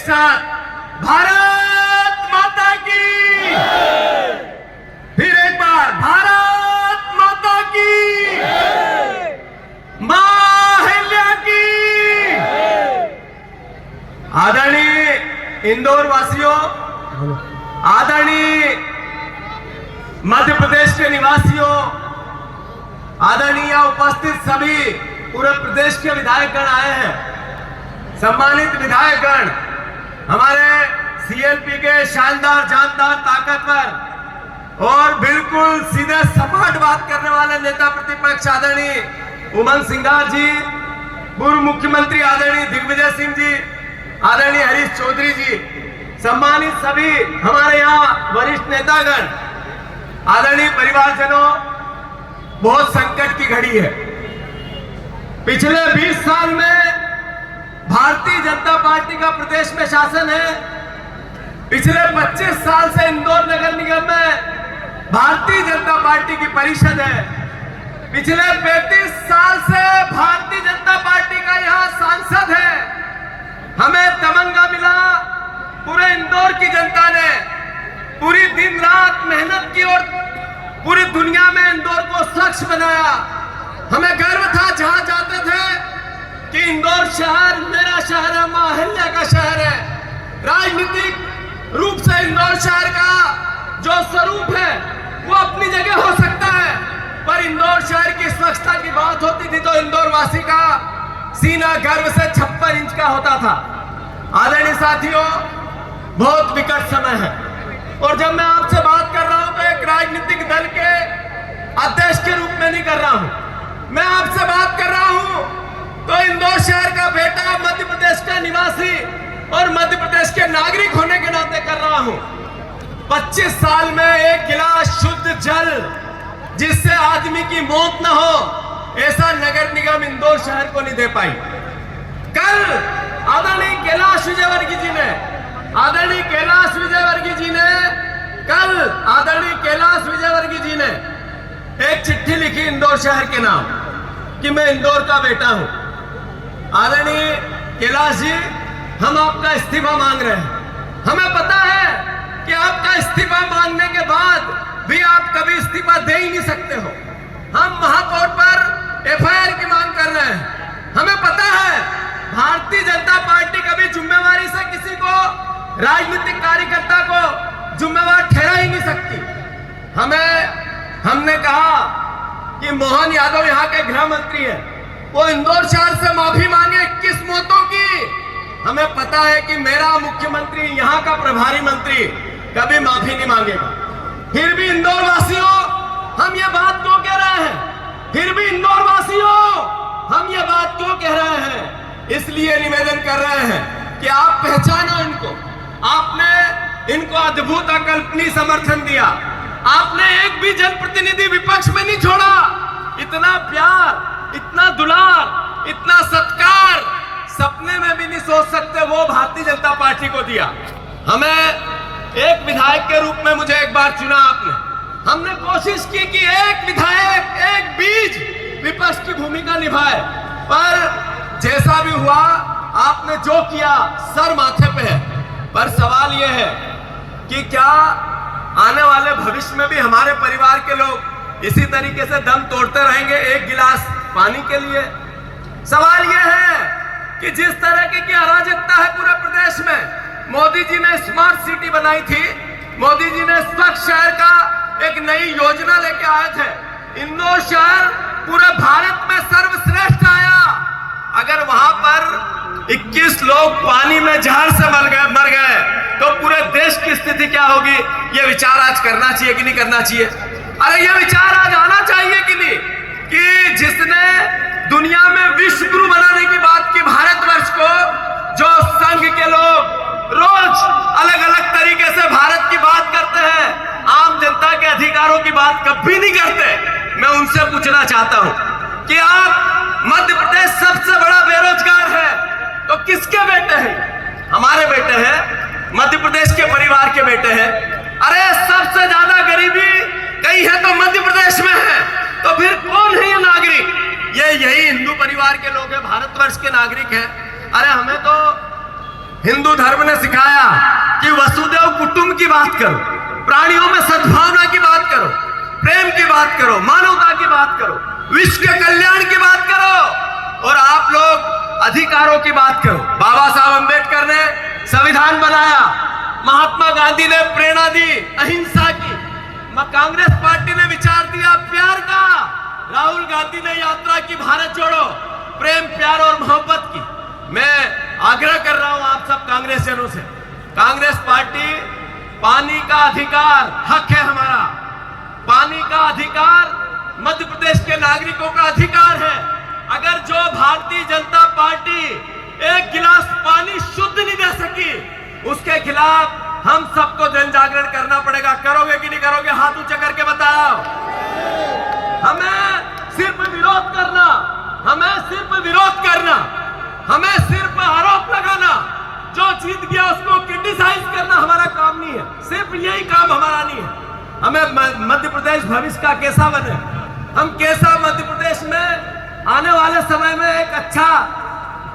साथ भारत माता की, फिर एक बार भारत माता की, मां अहिल्या की। आदरणीय इंदौर वासियों, आदरणीय मध्य प्रदेश के निवासियों, आदरणीय उपस्थित सभी पूरे प्रदेश के विधायकगण आए हैं। सम्मानित विधायकगण, हमारे सीएलपी के शानदार, जानदार, ताकतवर और बिल्कुल सीधे सपाट बात करने वाले नेता प्रतिपक्ष आदरणीय उमंग सिंघार जी, पूर्व मुख्यमंत्री आदरणीय दिग्विजय सिंह जी, आदरणीय हरीश चौधरी जी, सम्मानित सभी हमारे यहाँ वरिष्ठ नेतागण, आदरणीय परिवारजनों, बहुत संकट की घड़ी है। पिछले 20 साल में भारतीय जनता पार्टी का प्रदेश में शासन है। पिछले 25 साल से इंदौर नगर निगम में भारतीय जनता पार्टी की परिषद है। पिछले 35 साल से भारतीय जनता पार्टी का यहां सांसद है। हमें तमंगा मिला, पूरे इंदौर की जनता ने पूरी दिन रात मेहनत की और पूरी दुनिया में इंदौर को स्वच्छ बनाया। हमें गर्व था जहां जाते थे कि इंदौर शहर मेरा शहर है, मां अहिल्या का शहर है। राजनीतिक रूप से इंदौर शहर का जो स्वरूप है वो अपनी जगह हो सकता है, पर इंदौर शहर की स्वच्छता की बात होती थी तो इंदौर वासी का सीना गर्व से 56 इंच का होता था। आदरणीय साथियों, बहुत विकट समय है और जब मैं आपसे बात कर रहा हूं तो एक राजनीतिक दल के अध्यक्ष के रूप में नहीं कर रहा हूं। मैं आपसे बात कर रहा हूं तो इंदौर शहर का बेटा, मध्य प्रदेश का निवासी और मध्य प्रदेश के नागरिक होने के नाते कर रहा हूं। 25 साल में एक गिलास शुद्ध जल जिससे आदमी की मौत न हो, ऐसा नगर निगम इंदौर शहर को नहीं दे पाई। कल आदरणीय कैलाश विजयवर्गीय जी ने एक चिट्ठी लिखी इंदौर शहर के नाम कि मैं इंदौर का बेटा हूं। आदरणीय कैलाश जी, हम आपका इस्तीफा मांग रहे हैं। हमें पता है कि आपका इस्तीफा मांगने के बाद भी आप कभी इस्तीफा दे ही नहीं सकते हो। हम महाकोर्ट पर एफआईआर की मांग कर रहे हैं। हमें पता है भारतीय जनता पार्टी कभी जिम्मेवारी से किसी को, राजनीतिक कार्यकर्ता को जिम्मेवार ठहरा ही नहीं सकती। हमने कहा कि मोहन यादव यहाँ के गृह मंत्री हैं, वो इंदौर शहर से माफी मांगे 21 मौतों की। हमें पता है कि मेरा मुख्यमंत्री, यहाँ का प्रभारी मंत्री कभी माफी नहीं मांगेगा। फिर भी इंदौर वासियों, हम ये बात क्यों कह रहे हैं? फिर भी इंदौर वासियों, हम ये बात क्यों कह रहे हैं? इसलिए निवेदन कर रहे हैं कि आप पहचानो इनको। आपने इनको अद्भुत अकल्पनीय समर्थन दिया। आपने एक भी जनप्रतिनिधि विपक्ष में नहीं छोड़ा। इतना प्यार, इतना दुलार, इतना सत्कार सपने में भी नहीं सोच सकते वो भारतीय जनता पार्टी को दिया। हमें एक विधायक के रूप में मुझे एक बार चुना आपने। हमने कोशिश की कि एक विधायक, एक बीज विपक्ष की भूमिका निभाए, पर जैसा भी हुआ आपने जो किया सर माथे पे है। पर सवाल यह है कि क्या आने वाले भविष्य में भी हमारे परिवार के लोग इसी तरीके से दम तोड़ते रहेंगे एक गिलास पानी के लिए? सवाल यह है कि जिस तरह की अराजकता है पूरे प्रदेश में, मोदी जी ने स्मार्ट सिटी बनाई थी, मोदी जी ने स्वच्छ शहर का एक नई योजना लेके आए थे। इंदौर शहर पूरे भारत में सर्वश्रेष्ठ आया। अगर वहां पर 21 लोग पानी में जहर से मर गए तो पूरे देश की स्थिति क्या होगी? ये विचार आज करना चाहिए कि नहीं करना चाहिए? अरे ये विचार आज आना चाहिए कि नहीं कि जिसने दुनिया में विश्व गुरु बनाने की बात की भारतवर्ष को, जो संघ के लोग रोज अलग अलग तरीके से भारत की बात करते हैं, आम जनता के अधिकारों की बात कभी नहीं करते। मैं उनसे पूछना चाहता हूं कि आप, मध्य प्रदेश सबसे बड़ा बेरोजगार है तो किसके बेटे हैं? हमारे बेटे हैं, मध्य प्रदेश के परिवार के बेटे हैं। अरे सबसे ज्यादा गरीबी कहीं है तो मध्य प्रदेश में है, तो फिर कौन है ये नागरिक? यही हिंदू परिवार के लोग हैं, भारतवर्ष के नागरिक हैं। अरे हमें तो हिंदू धर्म ने सिखाया कि वसुदेव कुटुंब की बात करो, प्राणियों में सद्भावना की बात करो, प्रेम की बात करो, मानवता की बात करो, विश्व के कल्याण की बात करो, और आप लोग अधिकारों की बात करो। बाबा साहब अंबेडकर ने संविधान बनाया, महात्मा गांधी ने प्रेरणा दी अहिंसा की, कांग्रेस पार्टी ने विचार दिया प्यार का, राहुल गांधी ने यात्रा की भारत जोड़ो, प्रेम प्यार और मोहब्बत की। मैं आग्रह कर रहा हूं आप सब कांग्रेसियों से, कांग्रेस पार्टी, पानी का अधिकार हक है हमारा, पानी का अधिकार मध्य प्रदेश के नागरिकों का अधिकार है। अगर जो भारतीय जनता पार्टी एक गिलास पानी शुद्ध नहीं दे सकी, उसके खिलाफ हम सबको जन जागरण करना पड़ेगा। करोगे कि नहीं करोगे? हाथ ऊंचा करके बताओ। हमें सिर्फ विरोध करना, हमें सिर्फ विरोध करना, हमें सिर्फ आरोप लगाना, जो जीत गया उसको क्रिटिसाइज करना हमारा काम नहीं है। सिर्फ यही काम हमारा नहीं है। हमें मध्य प्रदेश भविष्य का कैसा बने, हम कैसा मध्य प्रदेश में आने वाले समय में एक अच्छा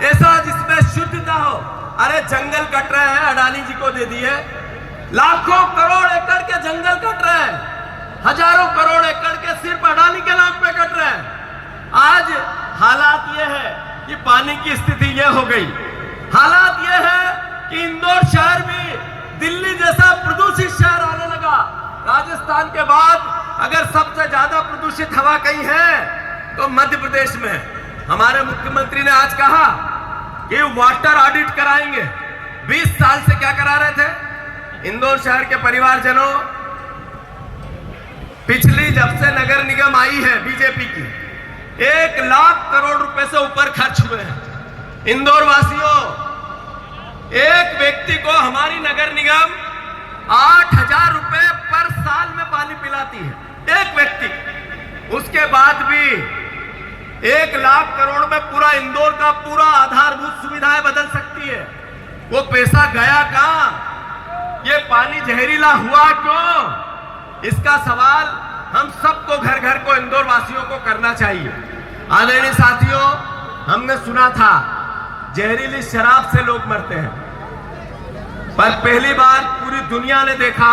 ऐसा जिसमें शुद्धता हो। अरे जंगल कट रहे हैं, अडानी जी को दे दिए, लाखों करोड़ एकड़ के जंगल कट रहे हैं, हजारों करोड़ एकड़ के सिर्फ अडानी के नाम पे कट रहे हैं। आज हालात ये है कि पानी की स्थिति ये हो गई, हालात ये है कि इंदौर शहर भी दिल्ली जैसा प्रदूषित शहर आने लगा। राजस्थान के बाद अगर सबसे ज्यादा प्रदूषित हवा कहीं है तो मध्य प्रदेश में है। हमारे मुख्यमंत्री ने आज कहा कि वाटर ऑडिट कराएंगे। 20 साल से क्या करा रहे थे? इंदौर शहर के परिवारजनों, पिछली जब से नगर निगम आई है बीजेपी की, 1 लाख करोड़ रुपए से ऊपर खर्च हुए हैं। इंदौर वासियों, एक व्यक्ति को हमारी नगर निगम 8,000 रुपए पर साल में पानी पिलाती है, एक व्यक्ति। उसके बाद भी 1 लाख करोड़ में पूरा इंदौर का पूरा आधारभूत सुविधाएं बदल सकती है। वो पैसा गया कहां? ये पानी जहरीला हुआ क्यों? इसका सवाल हम सबको, घर घर को, इंदौर वासियों को करना चाहिए। आदरणीय साथियों, हमने सुना था जहरीली शराब से लोग मरते हैं, पर पहली बार पूरी दुनिया ने देखा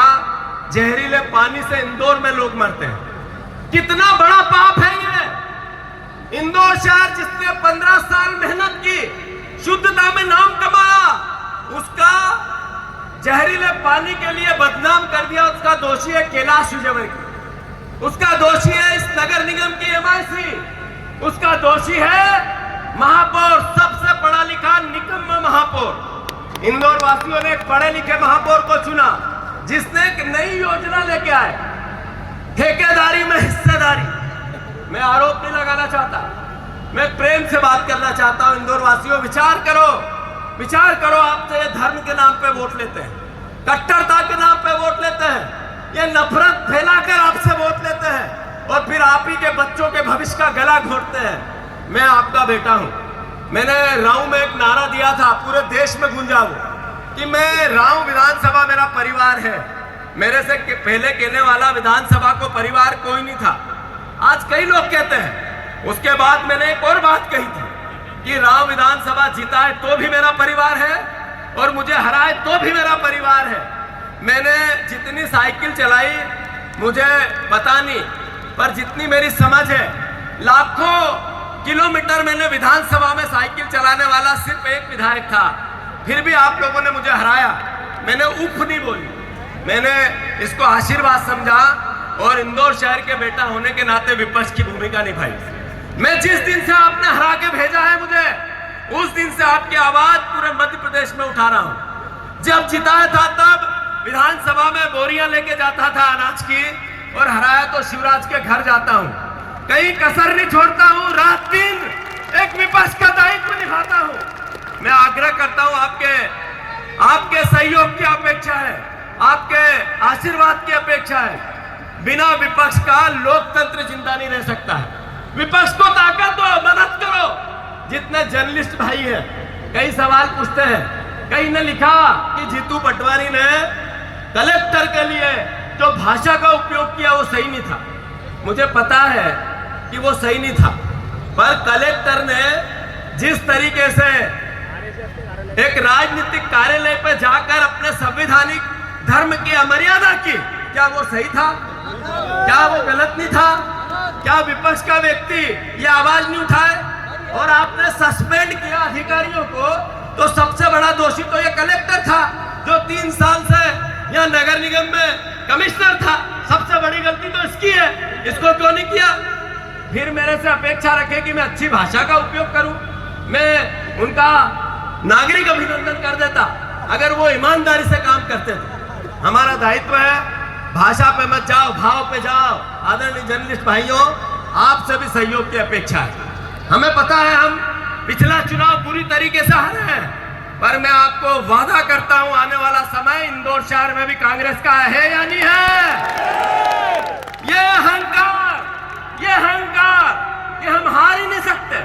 जहरीले पानी से इंदौर में लोग मरते हैं। कितना बड़ा पाप है ये। इंदौर शहर जिसने 15 साल मेहनत की, शुद्धता में नाम कमाया, उसका जहरीले पानी के लिए बदनाम कर दिया। उसका दोषी है कैलाश विजयवर्गीय, उसका दोषी है इस नगर निगम की एमआईसी, उसका दोषी है महापौर, सबसे पढ़ा लिखा निकम्मा महापौर। इंदौर वासियों ने एक पढ़े लिखे महापौर को चुना जिसने एक नई योजना लेके आए, ठेकेदारी में हिस्सेदारी। मैं आरोप नहीं लगाना चाहता, मैं प्रेम से बात करना चाहता हूं। इंदौर वासियों, विचार करो, विचार करो। आपसे ये धर्म के नाम पे वोट लेते हैं, कट्टरता के नाम पे वोट लेते हैं, ये नफरत फैलाकर आपसे वोट लेते हैं और फिर आप ही के बच्चों के भविष्य का गला घोटते हैं। मैं आपका बेटा हूं। मैंने राव में एक नारा दिया था, पूरे देश में गूंजा वो, कि मैं राव विधानसभा मेरा परिवार है। मेरे से पहले कहने वाला विधानसभा को परिवार कोई नहीं था, आज कई लोग कहते हैं। उसके बाद मैंने एक और बात कही थी कि राव विधानसभा जीता है तो भी मेरा परिवार है और मुझे हराए तो भी मेरा परिवार है। मैंने जितनी साइकिल चलाई मुझे पता नहीं, पर जितनी मेरी समझ है, लाखों किलोमीटर मैंने विधानसभा में साइकिल चलाने वाला सिर्फ एक विधायक था, फिर भी आप लोगों ने मुझे हराया। मैंने उफ नहीं बोली, मैंने इसको आशीर्वाद समझा और इंदौर शहर के बेटा होने के नाते विपक्ष की भूमिका निभाई। मैं जिस दिन से आपने हरा के भेजा है मुझे, उस दिन से आपकी आवाज पूरे मध्य प्रदेश में उठा रहा हूं। जब जिताया था तब विधानसभा में बोरियां लेके जाता था अनाज की, और हराया तो शिवराज के घर जाता हूं। कहीं कसर नहीं छोड़ता हूं, रात दिन एक विपक्ष का दायित्व निभाता हूं। मैं आग्रह करता हूं, आपके सहयोग की अपेक्षा है, आपके आशीर्वाद की अपेक्षा है। बिना विपक्ष का लोकतंत्र जिंदा नहीं रह सकता है। विपक्ष को ताकत दो, मदद करो। जितने जर्नलिस्ट भाई हैं कई सवाल पूछते हैं। कई ने लिखा कि जीतू पटवारी ने कलेक्टर के लिए जो भाषा का उपयोग किया वो सही नहीं था। मुझे पता है कि वो सही नहीं था, पर कलेक्टर ने जिस तरीके से एक राजनीतिक कार्य जाकर अपने संवैधानिक धर्म की अमर्यादा की, क्या वो सही था? क्या वो गलत नहीं था? क्या विपक्ष का व्यक्ति ये आवाज नहीं उठाए? और आपने सस्पेंड किया अधिकारियों को, तो सबसे बड़ा दोषी तो ये कलेक्टर था जो 3 साल से यहाँ नगर निगम में कमिश्नर था। सबसे बड़ी गलती तो इसकी है, इसको क्यों नहीं किया? फिर मेरे से अपेक्षा रखे कि मैं अच्छी भाषा का उपयोग करूं, मैं उनका नागरिक अभिनंदन कर देता अगर वो ईमानदारी से काम करते थे। हमारा दायित्व है, भाषा पे मत जाओ, भाव पे जाओ। आदरणीय जर्नलिस्ट भाइयों, आपसे भी सहयोग की अपेक्षा है। हमें पता है हम पिछला चुनाव बुरी तरीके से हारे हैं, पर मैं आपको वादा करता हूं आने वाला समय इंदौर शहर में भी कांग्रेस का है या नहीं है? ये अहंकार, ये हम हार ही नहीं सकते।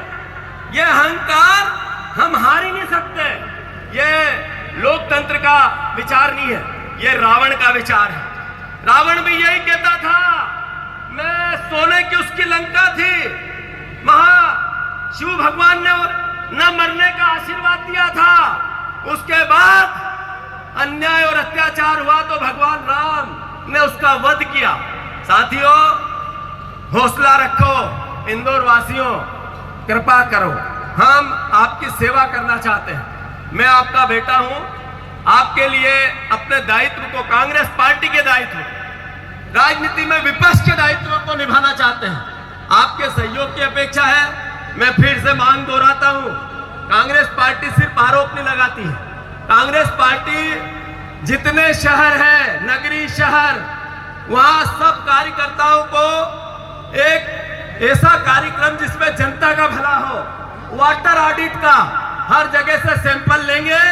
ये अहंकार हम हार ही नहीं सकते। ये लोकतंत्र का विचार नहीं है, ये रावण का विचार है। रावण भी यही कहता था, मैं सोने की उसकी लंका थी, शिव भगवान ने न मरने का आशीर्वाद दिया था। उसके बाद अन्याय और अत्याचार हुआ तो भगवान राम ने उसका वध किया। साथियों, हौसला रखो, इंदौर वासियों कृपा करो, हम आपकी सेवा करना चाहते हैं। मैं आपका बेटा हूं, आपके लिए अपने दायित्व को, कांग्रेस पार्टी के दायित्व, राजनीति में विपक्ष के दायित्व को निभाना चाहते हैं। आपके सहयोग की अपेक्षा है। मैं फिर से मांग दोहराता हूं, कांग्रेस पार्टी सिर्फ आरोप नहीं लगाती है। कांग्रेस पार्टी जितने शहर है, नगरीय शहर, वहां सब कार्यकर्ताओं को एक ऐसा कार्यक्रम जिसमें जनता का भला हो, वाटर ऑडिट का, हर जगह से सैंपल लेंगे,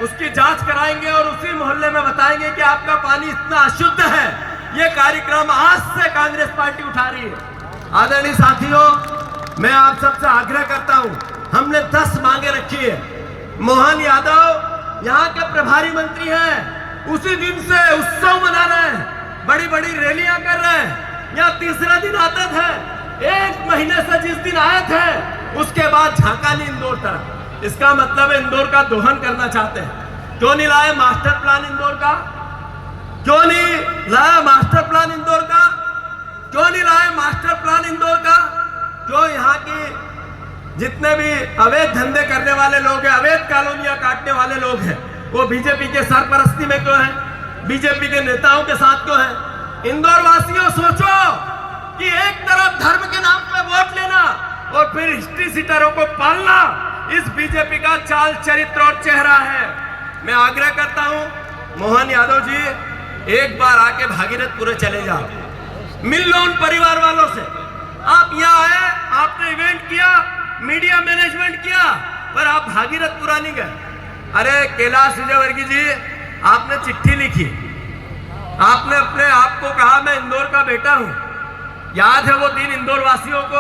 उसकी जांच कराएंगे और उसी मोहल्ले में बताएंगे कि आपका पानी इतना अशुद्ध है। ये कार्यक्रम आज से कांग्रेस पार्टी उठा रही है। आदरणीय साथियों, मैं आप सबसे आग्रह करता हूं, हमने 10 मांगे रखी है। मोहन यादव यहाँ के प्रभारी मंत्री हैं, उसी दिन से उत्सव मना रहे हैं, बड़ी बड़ी रैलियां कर रहे हैं। यहाँ तीसरा दिन आते थे, 1 महीने से जिस दिन आए थे उसके बाद झांका नहीं इंदौर तरफ। इसका मतलब है इंदौर का दोहन करना चाहते हैं। क्यों नहीं लाए मास्टर प्लान इंदौर का? क्यों नहीं लाया मास्टर प्लान इंदौर का? क्यों नहीं लाए मास्टर प्लान इंदौर का? क्यों यहाँ की जितने भी अवैध धंधे करने वाले लोग हैं, अवैध कॉलोनियां काटने वाले लोग हैं, वो बीजेपी के सरपरस्ती में क्यों हैं? बीजेपी के नेताओं के साथ क्यों हैं? इंदौर वासियों सोचो कि एक तरफ धर्म के नाम पे वोट लेना और फिर हिस्ट्री सीटरों को पालना, इस बीजेपी का चाल चरित्र और चेहरा है। मैं आग्रह करता हूं, मोहन यादव जी, एक बार आके भागीरथपुर चले जाओ, मिल लो उन परिवार वालों से। आप यहाँ आए, आपने इवेंट किया, मीडिया मैनेजमेंट किया, पर आप भागीरथपुरा नहीं गए। अरे कैलाश विजयवर्गीय जी, आपने चिट्ठी लिखी, आपने अपने आप को कहा मैं इंदौर का बेटा हूं। याद है वो दिन इंदौर वासियों को?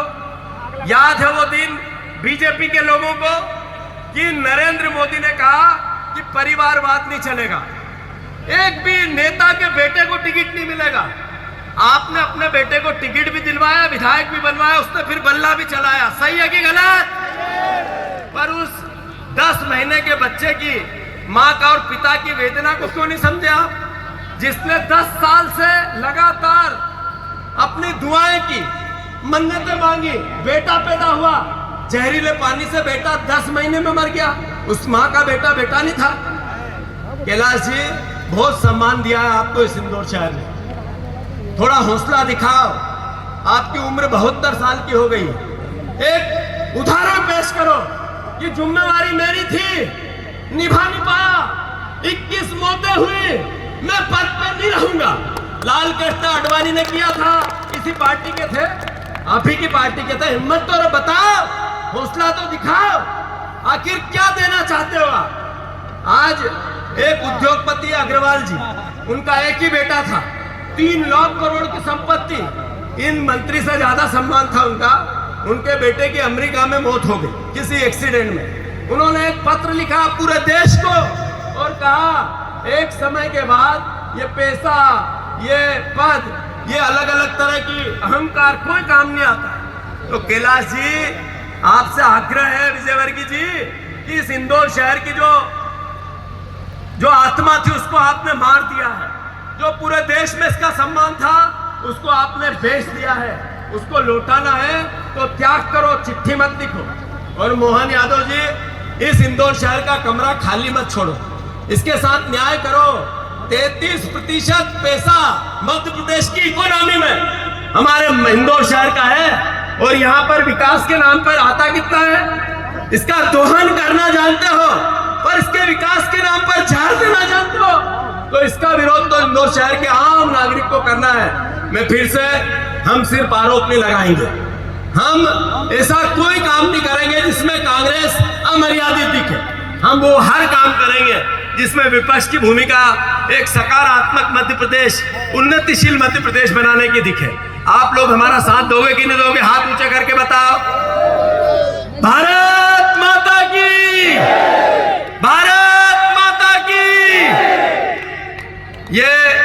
याद है वो दिन बीजेपी के लोगों को कि नरेंद्र मोदी ने कहा कि परिवारवाद नहीं चलेगा, एक भी नेता के बेटे को टिकट नहीं मिलेगा। आपने अपने बेटे को टिकट भी दिलवाया, विधायक भी बनवाया, उसने फिर बल्ला भी चलाया। सही है कि गलत? पर उस 10 महीने के बच्चे की, माँ का और पिता की वेदना को क्यों नहीं समझे आप? जिसने 10 साल से लगातार अपनी दुआएं की, मन्नतें मांगी, बेटा पैदा हुआ, जहरीले पानी से बेटा 10 महीने में मर गया। उस माँ का बेटा बेटा नहीं था। कैलाश जी, बहुत सम्मान दिया है आपको इस इंदौर शहर में, थोड़ा हौसला दिखाओ। आपकी उम्र 72 साल की हो गई, एक उदाहरण पेश करो कि जिम्मेवारी मेरी थी, निभा नहीं पाया, 21 मौतें हुई, मैं पद पर नहीं रहूंगा। लाल कृष्ण आडवाणी ने किया था, इसी पार्टी के थे, आप ही की पार्टी के थे। हिम्मत तो बताओ, हौसला तो दिखाओ, आखिर क्या देना चाहते हो आप? आज एक उद्योगपति अग्रवाल जी, उनका एक ही बेटा था, 3 लाख करोड़ की संपत्ति, इन मंत्री से ज्यादा सम्मान था उनका। उनके बेटे की अमेरिका में मौत हो गई किसी एक्सीडेंट में। उन्होंने एक पत्र लिखा पूरे देश को और कहा एक समय के बाद ये पैसा, ये पद, ये अलग अलग तरह की अहंकार कोई काम नहीं आता। तो कैलाश जी, आपसे आग्रह है विजयवर्गीय जी कि इस इंदौर शहर की जो जो आत्मा थी उसको आपने मार दिया है, जो पूरे देश में इसका सम्मान था उसको आपने बेच दिया है। उसको लौटाना है तो त्याग करो, चिट्ठी मत लिखो। और मोहन यादव जी, इस इंदौर शहर का कमरा खाली मत छोड़ो, इसके साथ न्याय करो। 33% पैसा मध्य प्रदेश की इकोनॉमी में हमारे इंदौर शहर का है, और यहाँ पर विकास के नाम पर आता कितना है? इसका दोहन करना जानते हो, पर इसके विकास के नाम पर झाड़ देना जानते हो, तो इसका विरोध तो इंदौर शहर के आम नागरिक को करना है। मैं फिर से, हम सिर्फ आरोप नहीं लगाएंगे, हम ऐसा कोई काम नहीं करेंगे जिसमें कांग्रेस अमर्यादित दिखे। हम वो हर काम करेंगे जिसमें विपक्ष की भूमिका एक सकारात्मक मध्य प्रदेश, उन्नतिशील मध्य प्रदेश बनाने की दिखे। आप लोग हमारा साथ दोगे कि नहीं दोगे? हाथ ऊंचे करके बताओ। भारत माता की, भारत माता की। ये